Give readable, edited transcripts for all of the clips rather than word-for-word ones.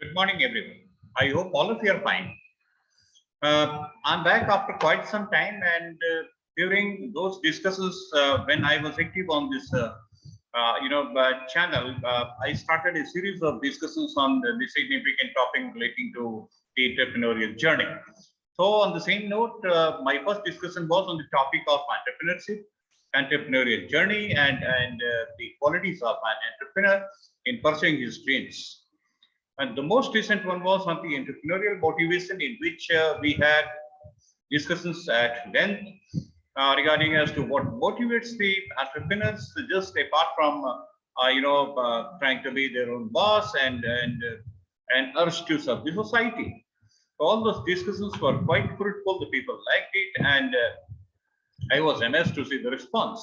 Good morning, everyone. I hope all of you are fine. I'm back after quite some time, and during those discussions, when I was active on this, channel, I started a series of discussions on the significant topic relating to the entrepreneurial journey. So, on the same note, my first discussion was on the topic of entrepreneurship, entrepreneurial journey, and the qualities of an entrepreneur in pursuing his dreams. And the most recent one was on the entrepreneurial motivation, in which we had discussions at length regarding as to what motivates the entrepreneurs, just apart from trying to be their own boss and urge to serve the society. All those discussions were quite fruitful. The people liked it, and I was amazed to see the response.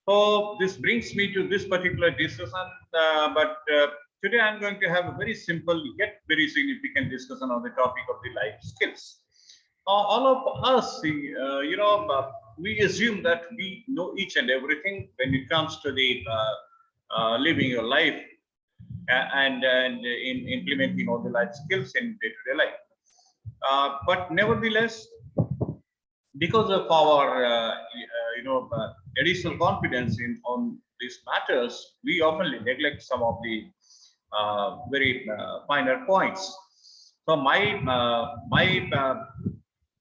So this brings me to this particular discussion, but today I'm going to have a very simple yet very significant discussion on the topic of the life skills. All of us, we assume that we know each and everything when it comes to the living your life and in implementing all the life skills in day-to-day life. But nevertheless, because of our additional confidence in on these matters, we often neglect some of the very finer points. So my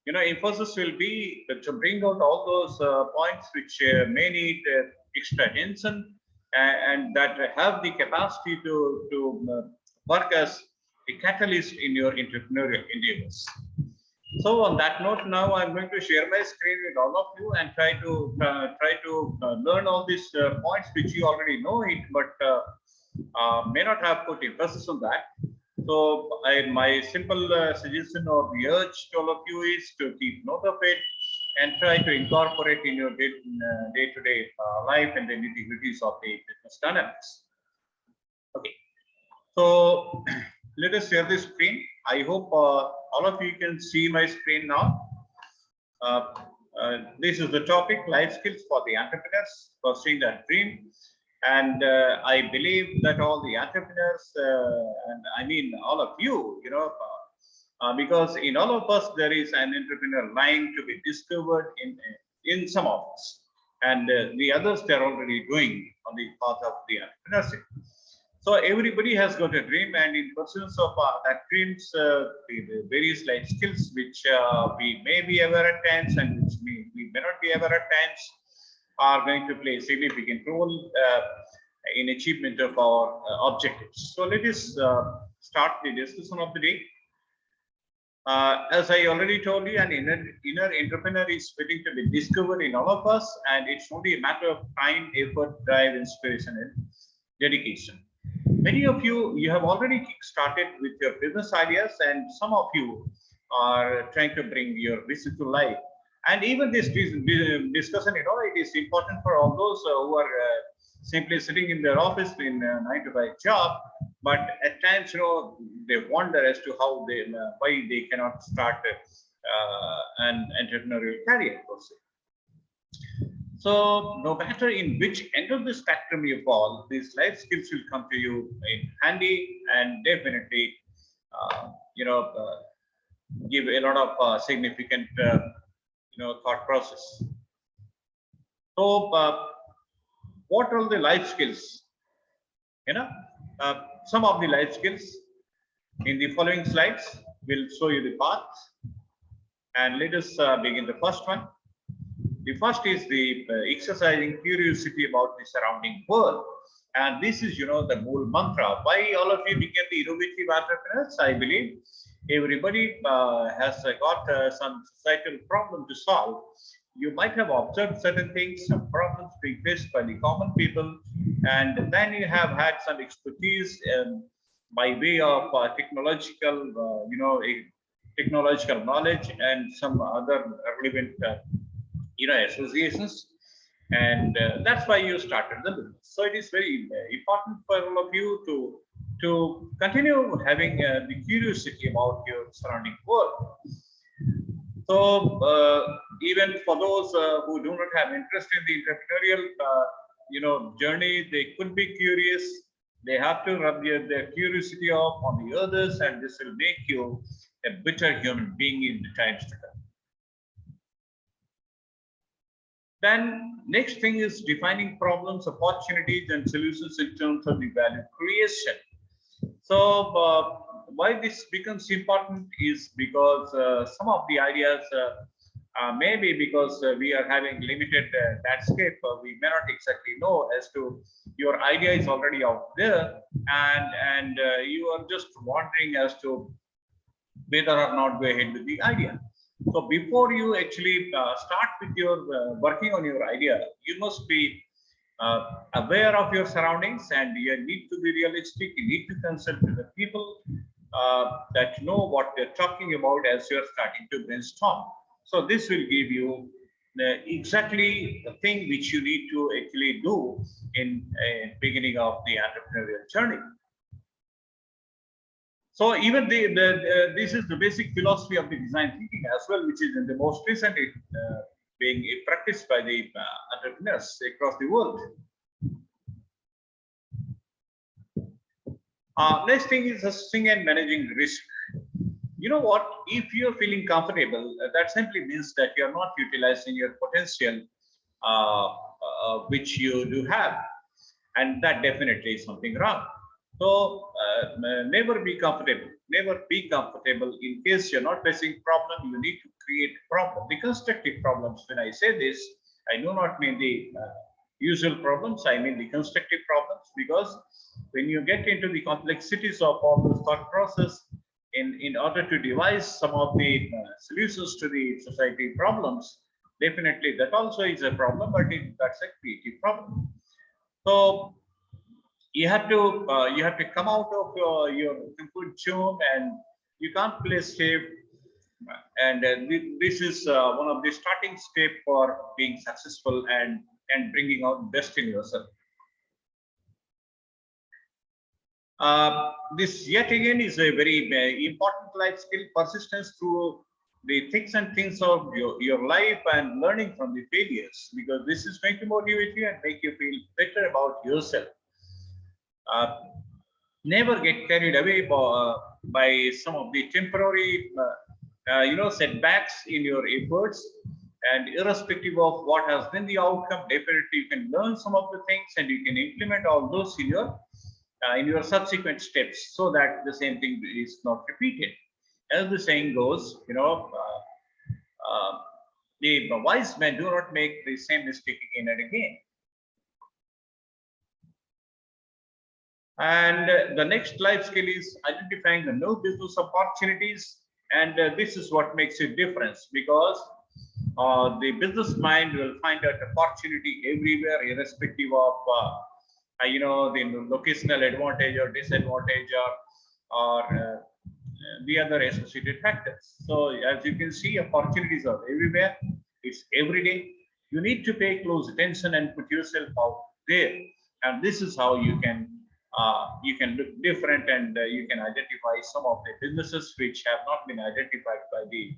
emphasis will be to bring out all those points which may need extra attention and that have the capacity to work as a catalyst in your entrepreneurial endeavors. So on that note, now I'm going to share my screen with all of you and try to learn all these points which you already know it, but may not have put emphasis on that. So my simple suggestion or the urge to all of you is to keep note of it and try to incorporate in your day-to-day life and the nitty-gritties of the business dynamics. Okay, so let us share the screen. I hope all of you can see my screen now. This is the topic: life skills for the entrepreneurs pursuing that dream. And I believe that all the entrepreneurs, and I mean all of you, because in all of us there is an entrepreneur line to be discovered in some of us, and the others they're already doing on the path of the entrepreneurship. So everybody has got a dream, and in pursuance of that dreams, the various life skills which we may be aware at times and which we may not be aware at times are going to play a significant role in achievement of our objectives. So let us start the discussion of the day. As I already told you, an inner entrepreneur is waiting to be discovered in all of us, and it's only a matter of time, effort, drive, inspiration, and dedication. Many of you have already kick-started with your business ideas, and some of you are trying to bring your vision to life. And even this discussion, it is important for all those who are simply sitting in their office in a 9-to-5 job, but at times, they wonder as to how why they cannot start an entrepreneurial career, per se. So no matter in which end of the spectrum you fall, these life skills will come to you in handy and definitely, give a lot of significant, thought process. So what are the life skills? Some of the life skills in the following slides will show you the path. And let us begin the first one. The first is the exercising curiosity about the surrounding world. And this is, the whole mantra. Why all of you became the innovative entrepreneurs? I believe everybody has got some societal problem to solve. You might have observed certain things, some problems being faced by the common people, and then you have had some expertise by way of technological knowledge and some other relevant associations, and that's why you started the business. So it is very important for all of you to continue having the curiosity about your surrounding world. So even for those who do not have interest in the entrepreneurial journey, they could be curious. They have to rub their curiosity off on the others, and this will make you a better human being in the times to come. Then next thing is defining problems, opportunities, and solutions in terms of the value creation. So why this becomes important is because some of the ideas maybe because we are having limited landscape, we may not exactly know as to your idea is already out there, and you are just wondering as to whether or not go ahead with the idea. So before you actually start with your working on your idea, you must be aware of your surroundings, and you need to be realistic. You need to consult with the people that know what they're talking about as you're starting to brainstorm. So this will give you exactly the thing which you need to actually do in beginning of the entrepreneurial journey. So even this is the basic philosophy of the design thinking as well, which is in the most recent being practiced by the entrepreneurs across the world. Next thing is assessing and managing risk. You know what? If you're feeling comfortable, that simply means that you're not utilizing your potential, which you do have, and that definitely is something wrong. So never be comfortable. Never be comfortable. In case you're not facing problem, you need to create problem. The constructive problems. When I say this, I do not mean the usual problems. I mean the constructive problems, because when you get into the complexities of all the thought process, in order to devise some of the solutions to the society problems, definitely that also is a problem, but that's a creative problem. So you have to come out of your comfort zone, and you can't play safe. And this is one of the starting step for being successful and bringing out best in yourself. This yet again is a very important life skill: persistence through the thicks and thins of your life, and learning from the failures, because this is going to motivate you and make you feel better about yourself. Never get carried away by some of the temporary setbacks in your efforts, and irrespective of what has been the outcome, definitely you can learn some of the things and you can implement all those in your subsequent steps, so that the same thing is not repeated. As the saying goes, the wise men do not make the same mistake again and again. And the next life skill is identifying the new business opportunities. And this is what makes a difference, because the business mind will find an opportunity everywhere, irrespective of the locational advantage or disadvantage, or the other associated factors. So as you can see, opportunities are everywhere. It's every day. You need to pay close attention and put yourself out there, and this is how you can look different, and you can identify some of the businesses which have not been identified by the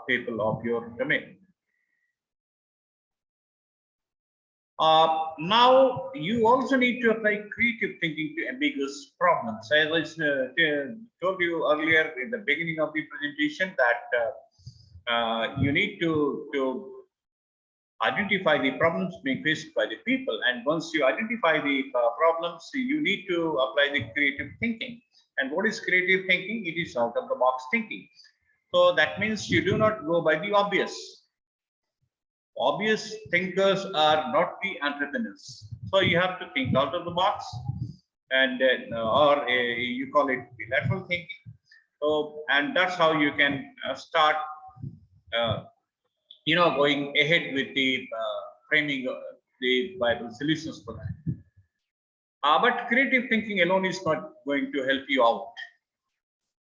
people of your domain. Now you also need to apply creative thinking to ambiguous problems. As I told you earlier in the beginning of the presentation, that you need to identify the problems being faced by the people, and once you identify the problems, you need to apply the creative thinking. And what is creative thinking? It is out of the box thinking. So that means you do not go by the obvious. Obvious thinkers are not the entrepreneurs. So you have to think out of the box, and or you call it the lateral thinking. So, and that's how you can start going ahead with the framing the viable solutions for that. But creative thinking alone is not going to help you out.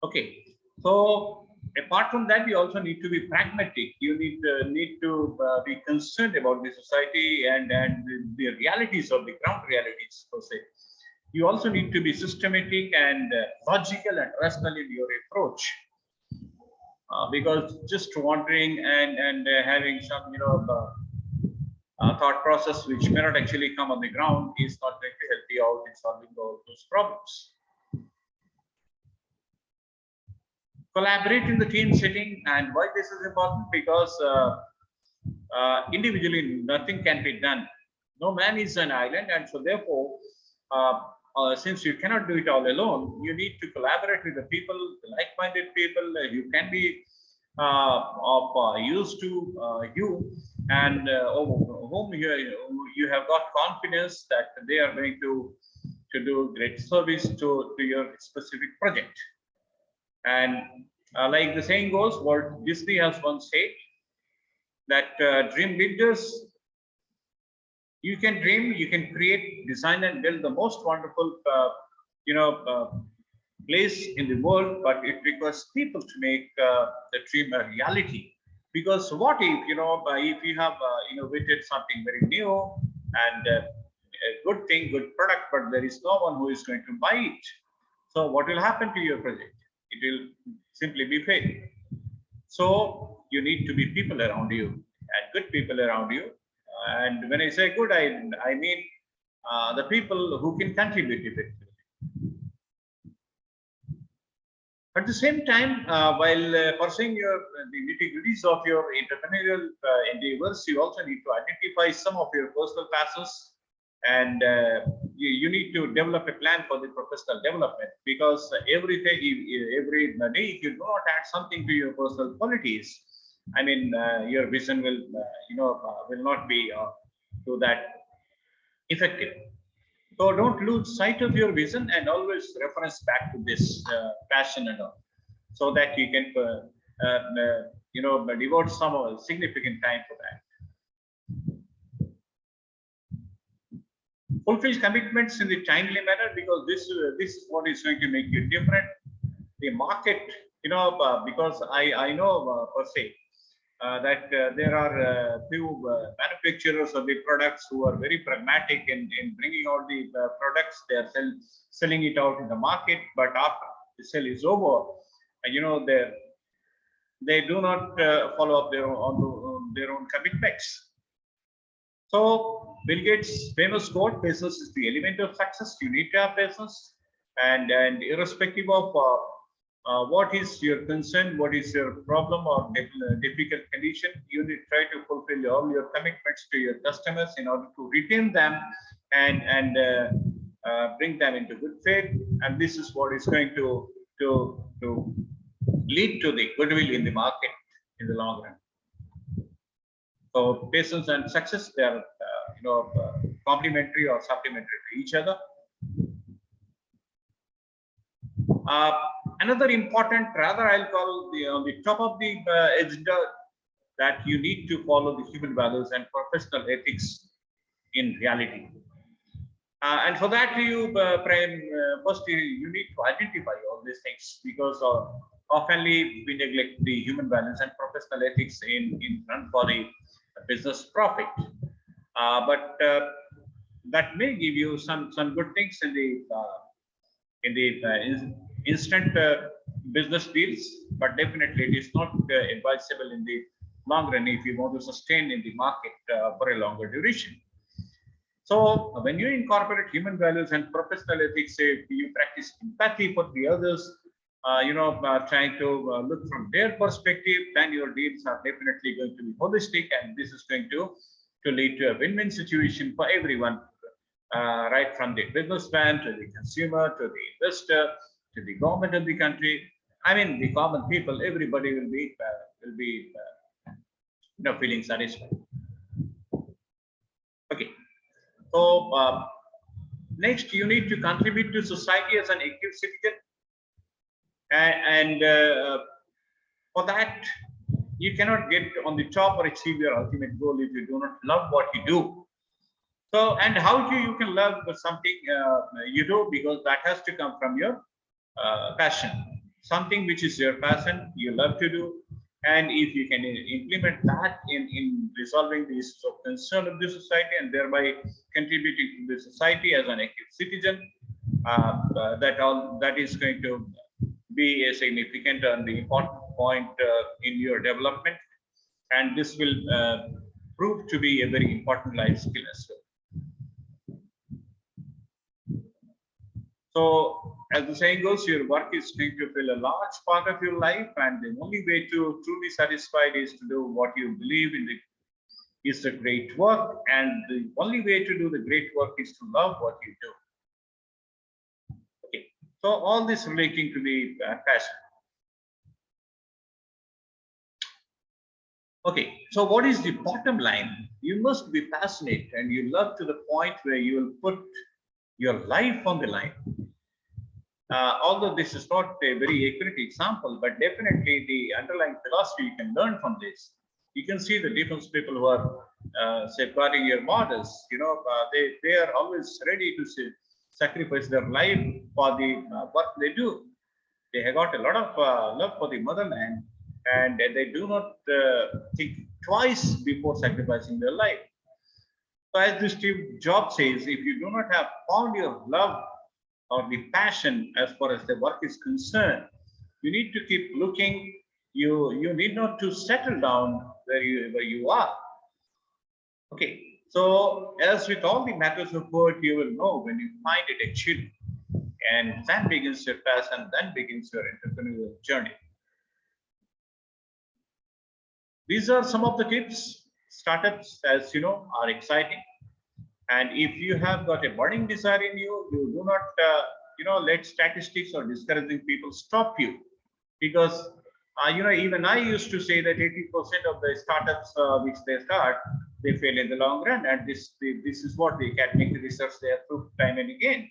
Okay, so apart from that, you also need to be pragmatic. You need to be concerned about the society and the realities of the ground realities per se. You also need to be systematic and logical and rational in your approach. Because just wandering and having some thought process which may not actually come on the ground is not going to help you out in solving all those problems. Collaborate in the team setting, and why this is important, because individually nothing can be done. No man is an island, and so therefore, since you cannot do it all alone, you need to collaborate with the people, the like-minded people who can be of use to you, and whom you have got confidence that they are going to do great service to your specific project. And like the saying goes, what Disney has once said, that dream leaders, you can dream, you can create, design, and build the most wonderful, place in the world, but it requires people to make the dream a reality. Because what if, if you have innovated something very new and a good thing, good product, but there is no one who is going to buy it? So what will happen to your project? It will simply be failed. So you need to be people around you, and good people around you. And when I say good, I mean the people who can contribute effectively. At the same time, while pursuing the nitty-gritties of your entrepreneurial endeavors, you also need to identify some of your personal passions, and you need to develop a plan for the professional development, because every day if you do not add something to your personal qualities, I mean, your vision will will not be to that effective. So don't lose sight of your vision, and always reference back to this passion and all, so that you can devote some significant time for that. Fulfill commitments in the timely manner, because this is what is going to make you different. The market, because I know per se that there are few manufacturers of the products who are very pragmatic in bringing out the products. They are selling it out in the market, but after the sale is over, they do not follow up their own commitments. So Bill Gates' famous quote: "Patience is the element of success." You need to have patience, and irrespective of what is your concern, what is your problem or difficult condition, you need to try to fulfill all your commitments to your customers in order to retain them and bring them into good faith. And this is what is going to lead to the goodwill in the market in the long run. So patience and success, they are complementary or supplementary to each other. Another important, rather I'll call on the top of the agenda, that you need to follow the human values and professional ethics in reality. And for that, first you need to identify all these things, because oftenly we neglect the human values and professional ethics in run for the business profit. But that may give you some good things in the instant business deals, but definitely it is not advisable in the long run if you want to sustain in the market for a longer duration. So when you incorporate human values and professional ethics, if you practice empathy for the others, trying to look from their perspective, then your deals are definitely going to be holistic, and this is going to lead to a win-win situation for everyone, right from the businessman to the consumer to the investor to the government of the country. I mean, the common people, everybody will be feeling satisfied. Okay. So next, you need to contribute to society as an active citizen, and for that, you cannot get on the top or achieve your ultimate goal if you do not love what you do. So, and how you can love something you do, because that has to come from your passion, something which is your passion, you love to do. And if you can implement that in resolving the issues of concern of the society, and thereby contributing to the society as an active citizen, that is going to be a significant and the important point in your development. And this will prove to be a very important life skill as well. So, as the saying goes, your work is going to fill a large part of your life, and the only way to truly satisfied is to do what you believe in is the great work, and the only way to do the great work is to love what you do. Okay, so all this relating to the passion. Okay, so what is the bottom line? You must be passionate and you love to the point where you will put your life on the line. Although this is not a very accurate example, but definitely the underlying philosophy you can learn from this. You can see the different people who are safeguarding your borders. They are always ready to sacrifice their life for the work they do. They have got a lot of love for the motherland, and they do not think twice before sacrificing their life. So, as the Steve Jobs says, if you do not have found your love or the passion as far as the work is concerned, you need to keep looking. You need not to settle down where you are. Okay, so as with all the matters of work, you will know when you find it actually, and then begins your passion, then begins your entrepreneurial journey. These are some of the tips. Startups, as you know, are exciting. And if you have got a burning desire in you, you do not, let statistics or discouraging people stop you. Because, even I used to say that 80% of the startups which they start, they fail in the long run. And this is what the academic research they have proved time and again.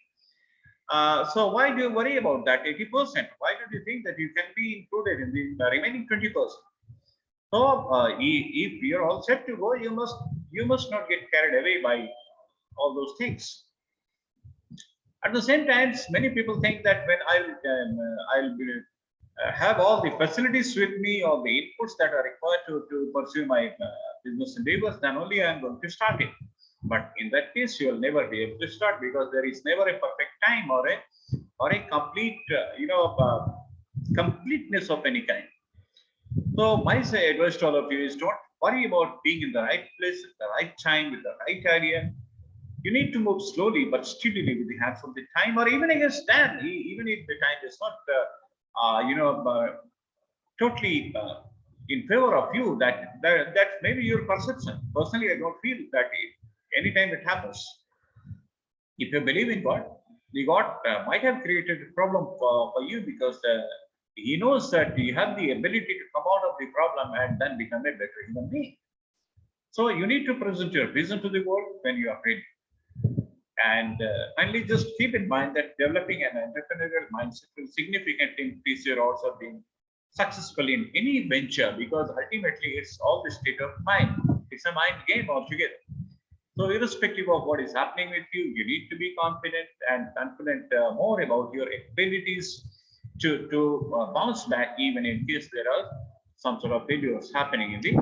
So why do you worry about that 80%? Why do you think that you can be included in the remaining 20%? So if you're all set to go, you must not get carried away by all those things. At the same time, many people think that when I'll have all the facilities with me, all the inputs that are required to pursue my business endeavors, then only I'm going to start it. But in that case, you will never be able to start, because there is never a perfect time or a complete, completeness of any kind. So my advice to all of you is, don't worry about being in the right place at the right time with the right idea. You need to move slowly but steadily with the hands of the time, or even against time, even if the time is not, totally in favor of you. That may be your perception. Personally, I don't feel that anytime it happens. If you believe in God, the God might have created a problem for you, because He knows that you have the ability to come out of the problem and then become a better human being. So you need to present your vision to the world when you are ready. And finally, just keep in mind that developing an entrepreneurial mindset will significantly increase your odds of being successful in any venture, because ultimately it's all the state of mind. It's a mind game altogether. So irrespective of what is happening with you, you need to be confident more about your abilities to bounce back, even in case there are some sort of failures happening in the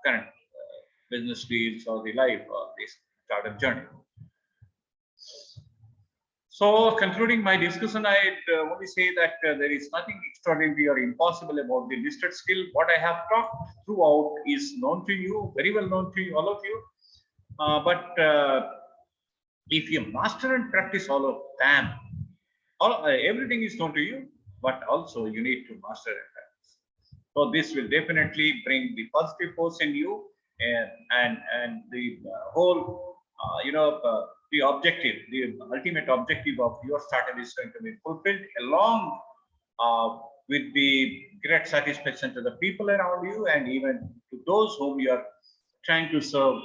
current business deals or the life or this startup journey. So, concluding my discussion, I'd only say that there is nothing extraordinary or impossible about the listed skill. What I have talked throughout is known to you, very well known to you, all of you. But if you master and practice all of them, everything is known to you, but also you need to master and practice. So this will definitely bring the positive force in you, and the whole, the objective, the ultimate objective of your startup is going to be fulfilled, along with the great satisfaction to the people around you, and even to those whom you are trying to serve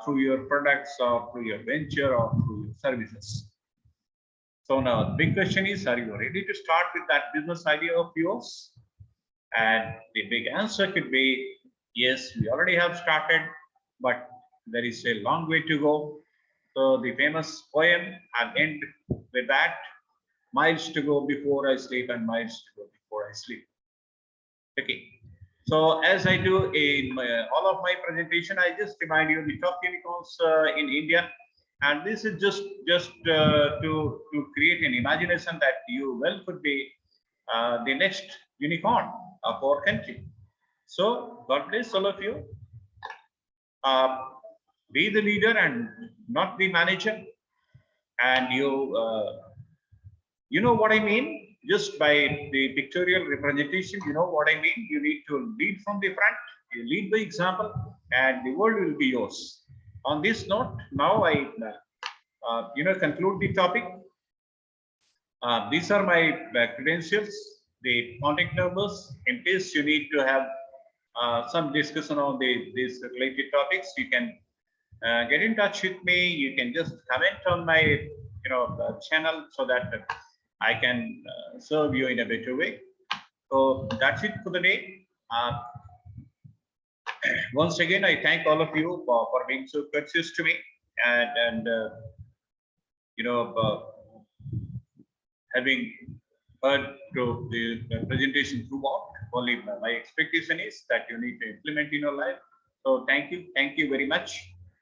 through your products or through your venture or through your services. So now the big question is, are you ready to start with that business idea of yours? And the big answer could be, yes, we already have started, but there is a long way to go. So the famous poem, I'll end with that: miles to go before I sleep, and miles to go before I sleep. Okay. So as I do in all of my presentation, I just remind you the top unicorns in India, and this is just to create an imagination that you well could be the next unicorn of our country. So God bless all of you. be the leader and not the manager. And you know what I mean? Just by the pictorial representation, you know what I mean? You need to lead from the front, you lead by example, and the world will be yours. On this note, now I, conclude the topic. These are my credentials, the contact numbers. In case you need to have some discussion on these related topics, you can get in touch with me. You can just comment on my channel so that I can serve you in a better way. So that's it for the day. Once again, I thank all of you for being so courteous to me, and having heard to the presentation throughout. Only my expectation is that you need to implement in your life. So thank you very much.